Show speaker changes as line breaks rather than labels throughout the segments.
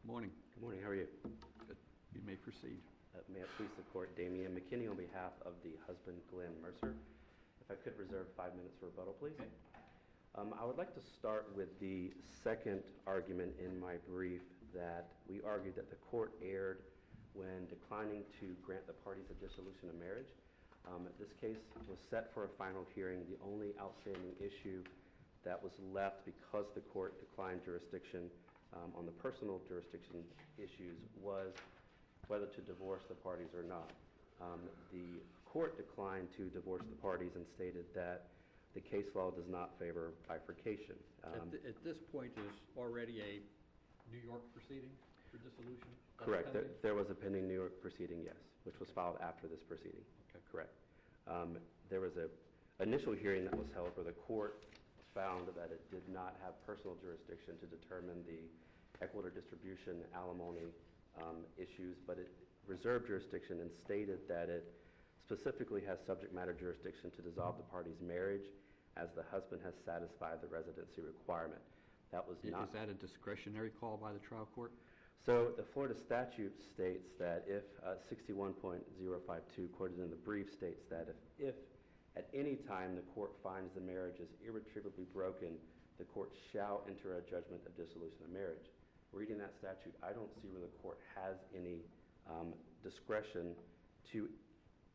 Morning.
Good morning. How are you?
Good. You may proceed.
May it please the court, Damian McKinney on behalf of the husband, Glenn Mercer. If I could reserve 5 minutes for rebuttal, please.
Okay.
I would like to start with the second argument in my brief, that we argued that the court erred when declining to grant the parties a dissolution of marriage. This case was set for a final hearing. The only outstanding issue that was left, because the court declined jurisdiction on the personal jurisdiction issues, was whether to divorce the parties or not. The court declined to divorce the parties and stated that the case law does not favor bifurcation.
At this point, is already a New York proceeding for dissolution?
Correct. There was a pending New York proceeding, yes, which was filed after this proceeding.
Okay.
Correct. There was an initial hearing that was held where the court found that it did not have personal jurisdiction to determine the equitable distribution alimony issues, but it reserved jurisdiction and stated that it specifically has subject matter jurisdiction to dissolve the parties' marriage as the husband has satisfied the residency requirement. That was not...
Is that a discretionary call by the trial court?
So the Florida statute states that if 61.052 quoted in the brief states that if at any time the court finds the marriage is irretrievably broken, the court shall enter a judgment of dissolution of marriage. Reading that statute, I don't see where the court has any discretion to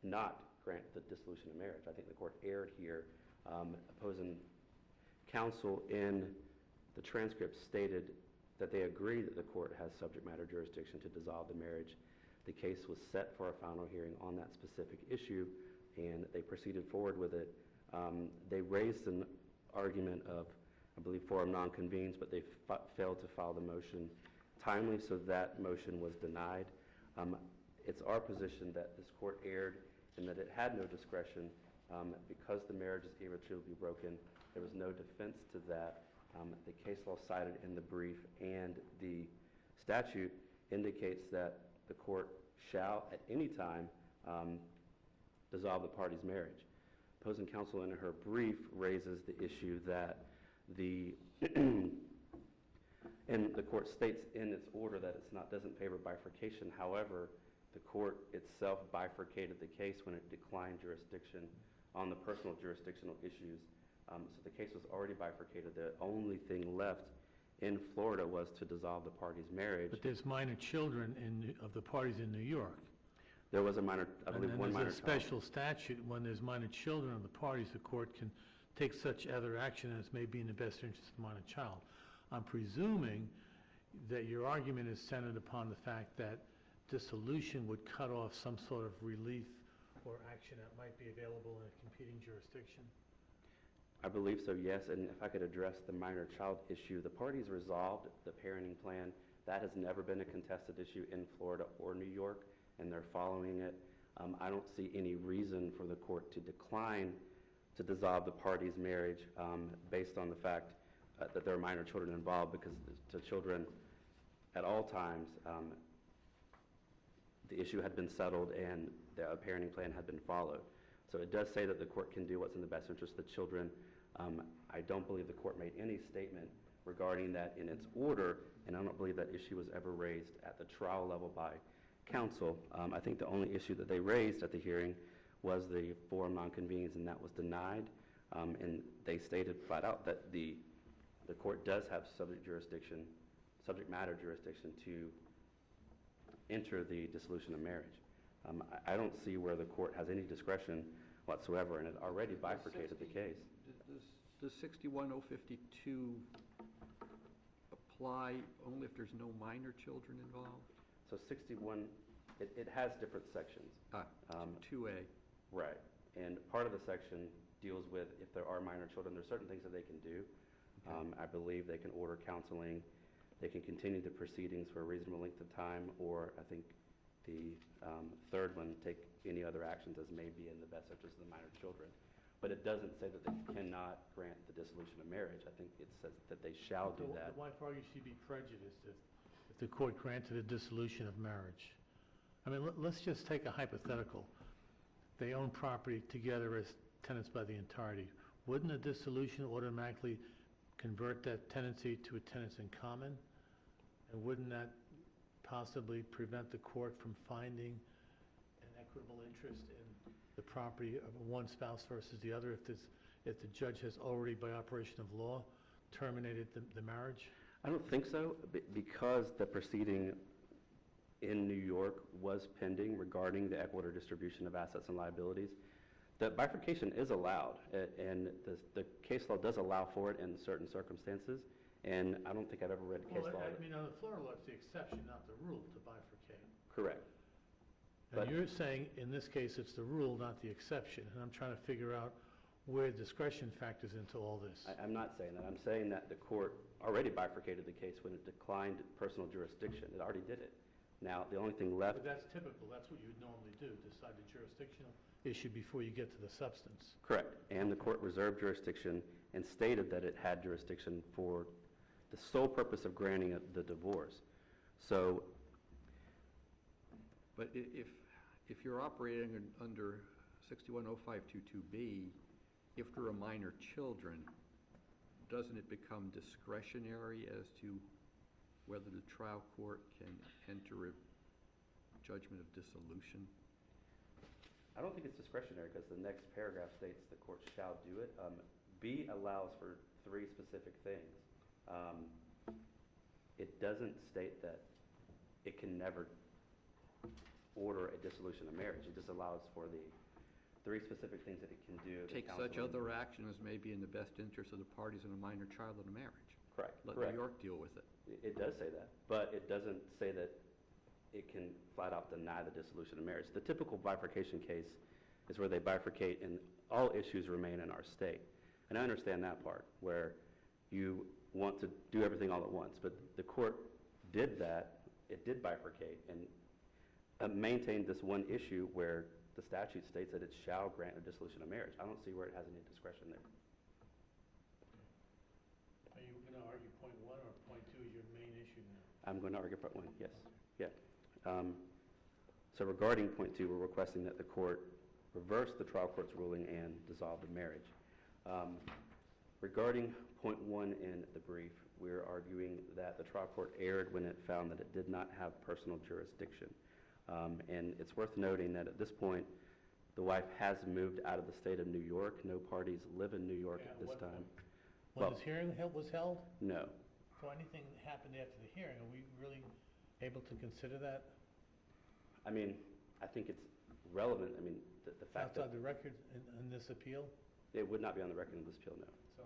not grant the dissolution of marriage. I think the court erred here. Opposing counsel in the transcript stated that they agree that the court has subject matter jurisdiction to dissolve the marriage. The case was set for a final hearing on that specific issue, and they proceeded forward with it. They raised an argument of, I believe, forum non-convenes, but they failed to file the motion timely, so that motion was denied. It's our position that this court erred and that it had no discretion because the marriage is irretrievably broken. There was no defense to that. The case law cited in the brief and the statute indicates that the court shall at any time dissolve the parties' marriage. Opposing counsel in her brief raises the issue that and the court states in its order that it doesn't favor bifurcation. However, the court itself bifurcated the case when it declined jurisdiction on the personal jurisdictional issues. So the case was already bifurcated. The only thing left in Florida was to dissolve the parties' marriage.
But there's minor children of the parties in New York.
There was a minor, I believe, one minor child.
And there's a special statute when there's minor children of the parties, the court can take such other action as may be in the best interest of the minor child. I'm presuming that your argument is centered upon the fact that dissolution would cut off some sort of relief or action that might be available in a competing jurisdiction.
I believe so, yes. And if I could address the minor child issue, the parties resolved the parenting plan. That has never been a contested issue in Florida or New York, and they're following it. I don't see any reason for the court to decline to dissolve the parties' marriage based on the fact that there are minor children involved, because the children at all times, the issue had been settled and the parenting plan had been followed. So it does say that the court can do what's in the best interest of the children. I don't believe the court made any statement regarding that in its order, and I don't believe that issue was ever raised at the trial level by counsel. I think the only issue that they raised at the hearing was the forum non-convenes, and that was denied. And they stated flat out that the court does have subject matter jurisdiction to enter the dissolution of marriage. I don't see where the court has any discretion whatsoever, and it already bifurcated the case.
Does 61.052 apply only if there's no minor children involved?
So 61, it has different sections.
2A.
Right. And part of the section deals with if there are minor children, there's certain things that they can do. Okay. I believe they can order counseling. They can continue the proceedings for a reasonable length of time, or I think the third one, take any other actions as may be in the best interest of the minor children. But it doesn't say that they cannot grant the dissolution of marriage. I think it says that they shall do that.
The wife argues she'd be prejudiced if the court granted a dissolution of marriage. I mean, let's just take a hypothetical. They own property together as tenants by the entirety, wouldn't a dissolution automatically convert that tenancy to a tenants in common? And wouldn't that possibly prevent the court from finding an equitable interest in the property of one spouse versus the other if the judge has already, by operation of law, terminated the marriage?
I don't think so, because the proceeding in New York was pending regarding the equitable distribution of assets and liabilities. The bifurcation is allowed, and the case law does allow for it in certain circumstances, and I don't think I've ever read a case law.
I mean, on the Florida law, it's the exception, not the rule, to bifurcate.
Correct.
And
But-
you're saying, in this case, it's the rule, not the exception, and I'm trying to figure out where discretion factors into all this.
I'm not saying that. I'm saying that the court already bifurcated the case when it declined personal jurisdiction. It already did it. Now, the only thing left...
But that's typical, that's what you would normally do, decide the jurisdictional issue before you get to the substance.
Correct. And the court reserved jurisdiction and stated that it had jurisdiction for the sole purpose of granting the divorce. So,
But if you're operating under 610522B, if there are minor children, doesn't it become discretionary as to whether the trial court can enter a judgment of dissolution?
I don't think it's discretionary because the next paragraph states the court shall do it. B allows for 3 specific things. It doesn't state that it can never order a dissolution of marriage. It just allows for the 3 specific things that it can do.
Take such other action as may be in the best interest of the parties in a minor child in a marriage.
Correct.
Let New York deal with it.
It does say that, but it doesn't say that it can flat out deny the dissolution of marriage. The typical bifurcation case is where they bifurcate and all issues remain in our state. And I understand that part, where you want to do everything all at once, but the court did that. It did bifurcate and maintained this one issue where the statute states that it shall grant a dissolution of marriage. I don't see where it has any discretion there.
Are you going to argue point 1 or point 2 is your main issue now?
I'm going to argue part 1, yes. Yeah. So regarding point 2, we're requesting that the court reverse the trial court's ruling and dissolve the marriage. Regarding point 1 in the brief, we're arguing that the trial court erred when it found that it did not have personal jurisdiction. And it's worth noting that at this point, the wife has moved out of the state of New York. No parties live in New York at this time.
When this hearing was held?
No.
So anything that happened after the hearing, are we really able to consider that?
I mean, I think it's relevant. I mean, the fact that
Outside the record in this appeal?
it would not be on the record in this appeal, no.
So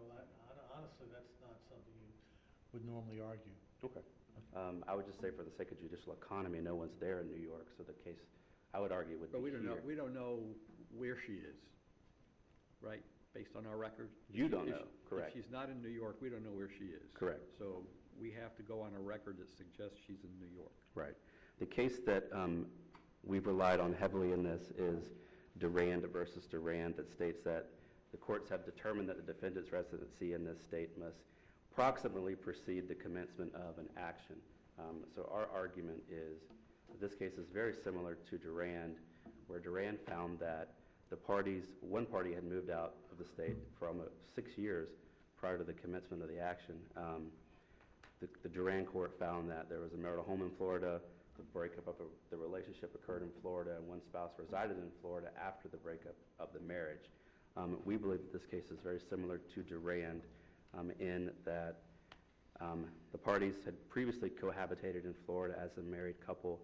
honestly, that's not something you would normally argue.
Okay. I would just say for the sake of judicial economy, no one's there in New York, so the case, I would argue, would be
But
here.
we don't know where she is, right, based on our record?
You don't know, correct.
If she's not in New York, we don't know where she is.
Correct.
So we have to go on a record that suggests she's in New York.
Right. The case that we've relied on heavily in this is Durand versus Durand, that states that the courts have determined that the defendant's residency in this state must proximately precede the commencement of an action. So our argument is that this case is very similar to Durand, where Durand found that one party had moved out of the state for almost 6 years prior to the commencement of the action. The Durand court found that there was a marital home in Florida, the breakup of the relationship occurred in Florida, and one spouse resided in Florida after the breakup of the marriage. We believe that this case is very similar to Durand in that the parties had previously cohabitated in Florida as a married couple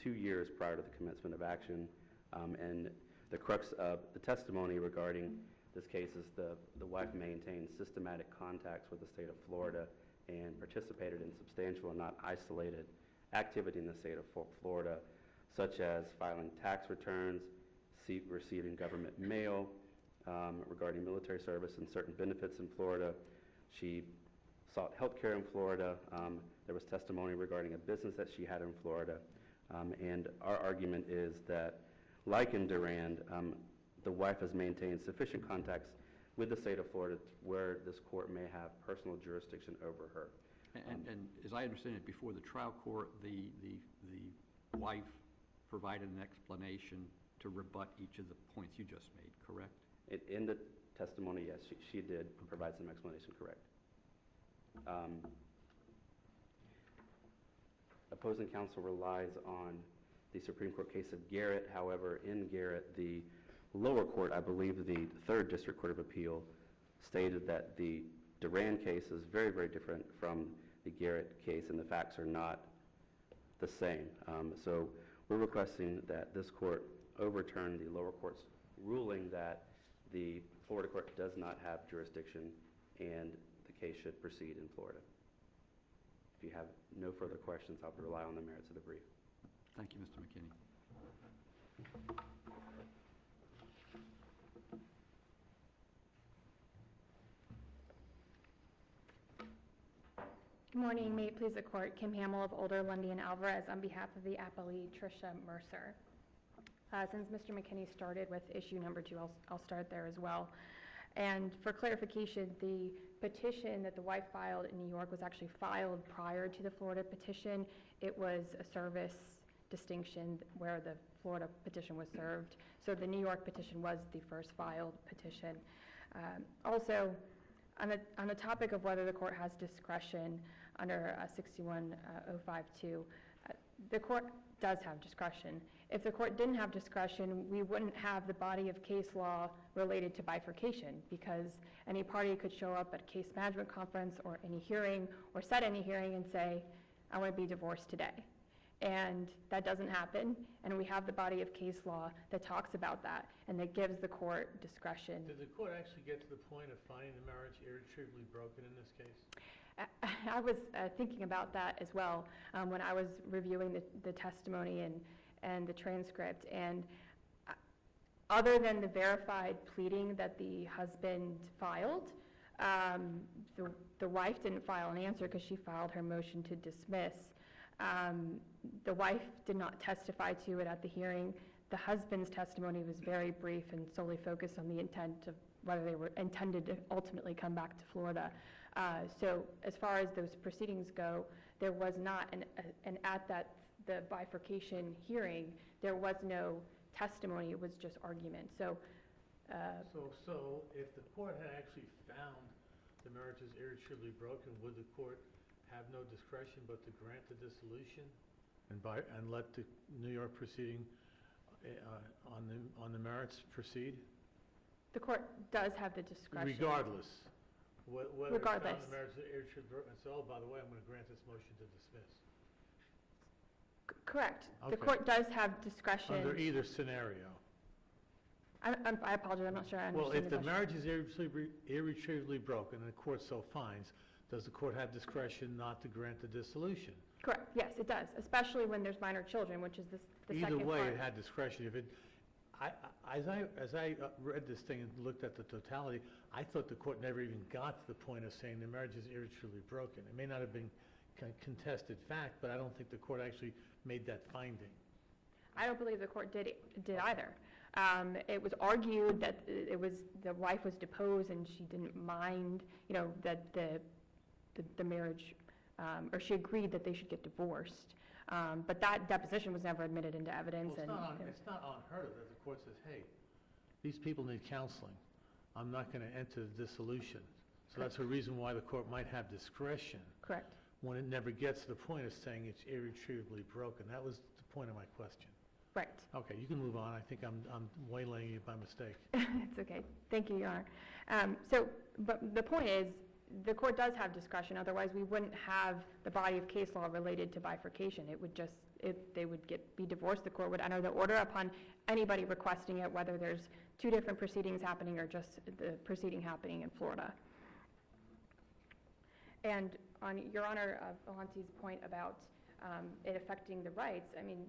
2 years prior to the commencement of action. And the crux of the testimony regarding this case is the wife maintained systematic contacts with the state of Florida and participated in substantial and not isolated activity in the state of Florida, such as filing tax returns, receiving government mail, regarding military service and certain benefits in Florida. She sought health care in Florida. There was testimony regarding a business that she had in Florida. And our argument is that, like in Durand, the wife has maintained sufficient contacts with the state of Florida where this court may have personal jurisdiction over her.
And as I understand it, before the trial court, the wife provided an explanation to rebut each of the points you just made, correct?
In the testimony, yes, she did provide some explanation, correct. Opposing counsel relies on the Supreme Court case of Garrett. However, in Garrett, the lower court, I believe the 3rd District Court of Appeal, stated that the Duran case is very, very different from the Garrett case, and the facts are not the same. So we're requesting that this court overturn the lower court's ruling that the Florida court does not have jurisdiction and the case should proceed in Florida. If you have no further questions, I'll rely on the merits of the brief.
Thank you, Mr. McKinney.
Good morning. May it please the court. Kim Hamill of Older, Lundy, and Alvarez on behalf of the appellee, Tricia Mercer. Since Mr. McKinney started with issue number 2, I'll start there as well. And for clarification, the petition that the wife filed in New York was actually filed prior to the Florida petition. It was a service distinction where the Florida petition was served. So the New York petition was the first filed petition. Also, on the topic of whether the court has discretion under 61052, the court does have discretion. If the court didn't have discretion, we wouldn't have the body of case law related to bifurcation, because any party could show up at a case management conference or any hearing or set any hearing and say, I want to be divorced today. And that doesn't happen, and we have the body of case law that talks about that and that gives the court discretion.
Did the court actually get to the point of finding the marriage irretrievably broken in this case?
I was thinking about that as well when I was reviewing the testimony and the transcript. And other than the verified pleading that the husband filed, the wife didn't file an answer because she filed her motion to dismiss. The wife did not testify to it at the hearing. The husband's testimony was very brief and solely focused on the intent of whether they were intended to ultimately come back to Florida. So as far as those proceedings go, there was not the bifurcation hearing, there was no testimony, it was just argument. So
if the court had actually found the marriage is irretrievably broken, would the court have no discretion but to grant the dissolution and let the New York proceeding on the merits proceed?
The court does have the discretion.
Regardless. Whether it found the marriage is irretrievably broken, so, oh, by the way, I'm going to grant this motion to dismiss.
Correct.
Okay.
The court does have discretion.
Under either scenario.
I apologize, I'm not sure I understand
Well, if
the
the marriage is irretrievably broken and the court so finds, does the court have discretion not to grant the dissolution?
Correct, yes, it does, especially when there's minor children, which is the second part.
Either way, it had discretion. If it, as I read this thing and looked at the totality, I thought the court never even got to the point of saying the marriage is irretrievably broken. It may not have been contested fact, but I don't think the court actually made that finding.
I don't believe the court did either. It was argued that the wife was deposed and she didn't mind, that the marriage, or she agreed that they should get divorced. But that deposition was never admitted into evidence.
Well, it's not unheard of that the court says, hey, these people need counseling. I'm not going to enter the dissolution. So that's a reason why the court might have discretion.
Correct.
When it never gets to the point of saying it's irretrievably broken. That was the point of my question.
Right.
Okay, you can move on. I think I'm waylaying you by mistake.
It's okay. Thank you, Your Honor. But the point is, the court does have discretion. Otherwise, we wouldn't have the body of case law related to bifurcation. It would just, if they would be divorced, the court would enter the order upon anybody requesting it, whether there's two different proceedings happening or just the proceeding happening in Florida. And on Your Honor Valente's point about it affecting the rights, I mean,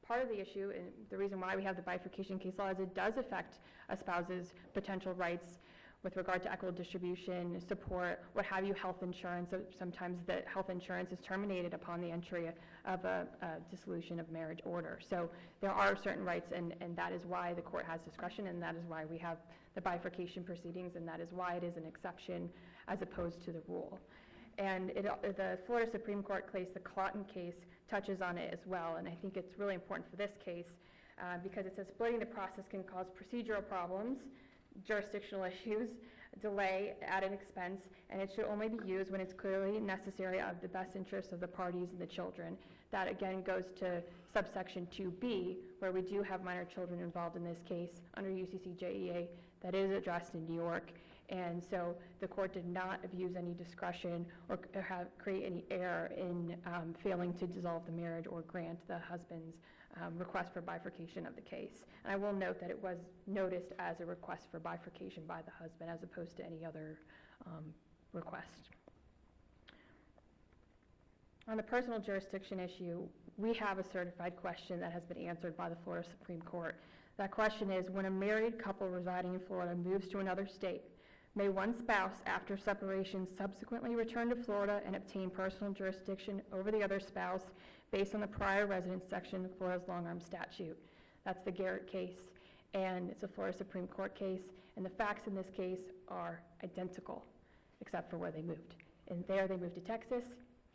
part of the issue and the reason why we have the bifurcation case law is it does affect a spouse's potential rights with regard to equitable distribution, support, what have you, health insurance. So sometimes the health insurance is terminated upon the entry of a dissolution of marriage order. So there are certain rights, and that is why the court has discretion, and that is why we have the bifurcation proceedings, and that is why it is an exception as opposed to the rule. And the Florida Supreme Court case, the Clotton case, touches on it as well, and I think it's really important for this case because it says splitting the process can cause procedural problems jurisdictional issues delay at an expense, and it should only be used when it's clearly necessary of the best interest of the parties and the children. That again goes to subsection 2B, where we do have minor children involved in this case under UCCJEA that is addressed in New York. And so the court did not abuse any discretion or create any error in failing to dissolve the marriage or grant the husband's request for bifurcation of the case. And I will note that it was noticed as a request for bifurcation by the husband as opposed to any other request. On the personal jurisdiction issue, we have a certified question that has been answered by the Florida Supreme Court. That question is, when a married couple residing in Florida moves to another state, may one spouse, after separation, subsequently return to Florida and obtain personal jurisdiction over the other spouse based on the prior residence section of Florida's long-arm statute? That's the Garrett case, and it's a Florida Supreme Court case, and the facts in this case are identical, except for where they moved. And there they moved to Texas.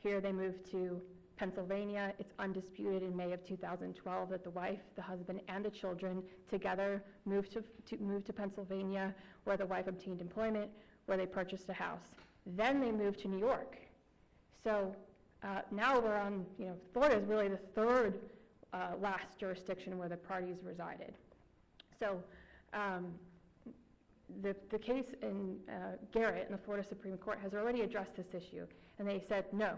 Here they moved to Pennsylvania. It's undisputed in May of 2012 that the wife, the husband, and the children together moved to Pennsylvania, where the wife obtained employment, where they purchased a house. Then they moved to New York. So now we're on, Florida is really the third last jurisdiction where the parties resided. So the case in Garrett in the Florida Supreme Court has already addressed this issue, and they said no.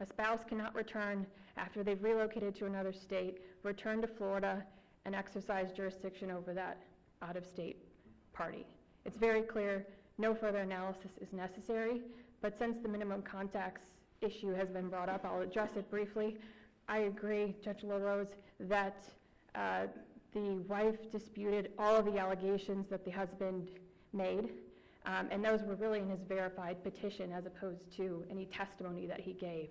A spouse cannot return after they've relocated to another state, return to Florida, and exercise jurisdiction over that out-of-state party. It's very clear, no further analysis is necessary, but since the minimum contacts issue has been brought up, I'll address it briefly. I agree, Judge LaRose, that the wife disputed all of the allegations that the husband made, and those were really in his verified petition as opposed to any testimony that he gave.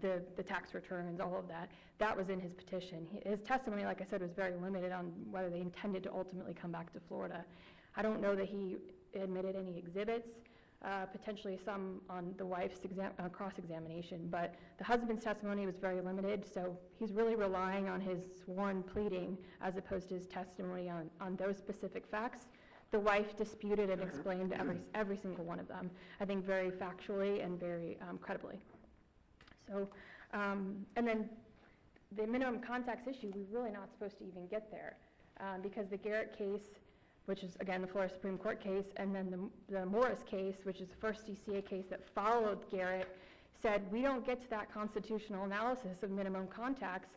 The tax returns, all of that, that was in his petition. His testimony, like I said, was very limited on whether they intended to ultimately come back to Florida. I don't know that he admitted any exhibits, potentially some on the wife's cross-examination, but the husband's testimony was very limited, so he's really relying on his sworn pleading as opposed to his testimony on those specific facts. The wife disputed and explained every single one of them, I think very factually and very credibly. So, and then the minimum contacts issue, we're really not supposed to even get there because the Garrett case, which is, again, the Florida Supreme Court case, and then the Morris case, which is the first DCA case that followed Garrett, said we don't get to that constitutional analysis of minimum contacts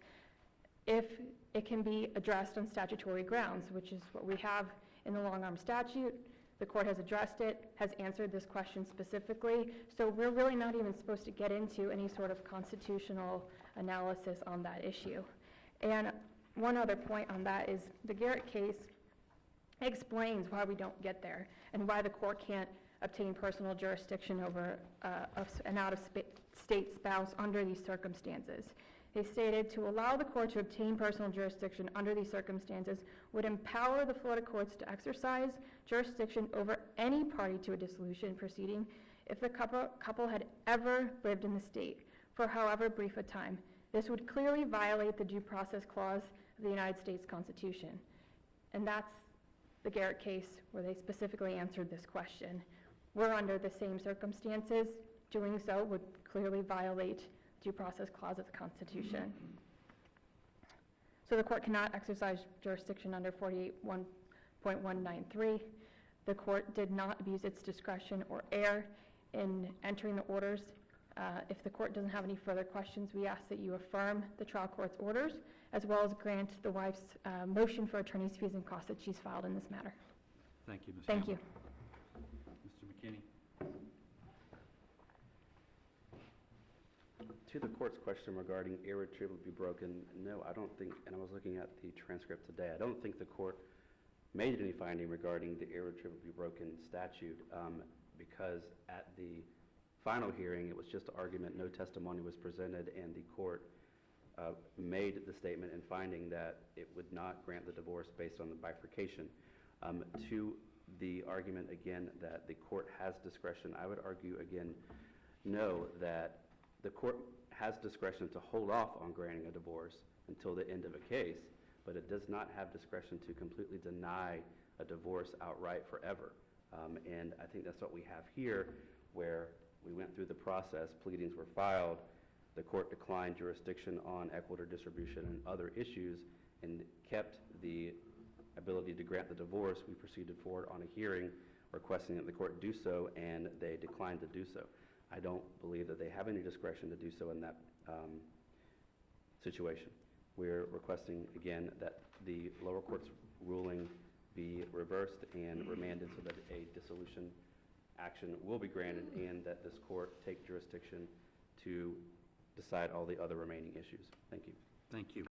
if it can be addressed on statutory grounds, which is what we have in the long-arm statute. The court has addressed it, has answered this question specifically, so we're really not even supposed to get into any sort of constitutional analysis on that issue. And one other point on that is the Garrett case explains why we don't get there and why the court can't obtain personal jurisdiction over an out-of-state spouse under these circumstances. They stated, to allow the court to obtain personal jurisdiction under these circumstances would empower the Florida courts to exercise jurisdiction over any party to a dissolution proceeding if the couple had ever lived in the state for however brief a time. This would clearly violate the Due Process Clause of the United States Constitution. And that's the Garrett case where they specifically answered this question. We're under the same circumstances. Doing so would clearly violate Due Process Clause of the Constitution. So the court cannot exercise jurisdiction under 48.193. The court did not abuse its discretion or err in entering the orders. If the court doesn't have any further questions, we ask that you affirm the trial court's orders, as well as grant the wife's motion for attorney's fees and costs that she's filed in this matter.
Thank you, Ms.
Thank you.
Mr. McKinney.
To the court's question regarding irretrievably broken, no, I don't think, and I was looking at the transcript today, I don't think the court made any finding regarding the irretrievably broken statute because at the final hearing, it was just an argument, no testimony was presented, and the court made the statement in finding that it would not grant the divorce based on the bifurcation. To the argument, again, that the court has discretion, I would argue, again, no, that the court has discretion to hold off on granting a divorce until the end of a case, but it does not have discretion to completely deny a divorce outright forever. And I think that's what we have here, where we went through the process, pleadings were filed, the court declined jurisdiction on equitable distribution and other issues, and kept the ability to grant the divorce. We proceeded forward on a hearing requesting that the court do so, and they declined to do so. I don't believe that they have any discretion to do so in that situation. We're requesting, again, that the lower court's ruling be reversed and remanded so that a dissolution action will be granted, and that this court take jurisdiction to decide all the other remaining issues. Thank you.
Thank you.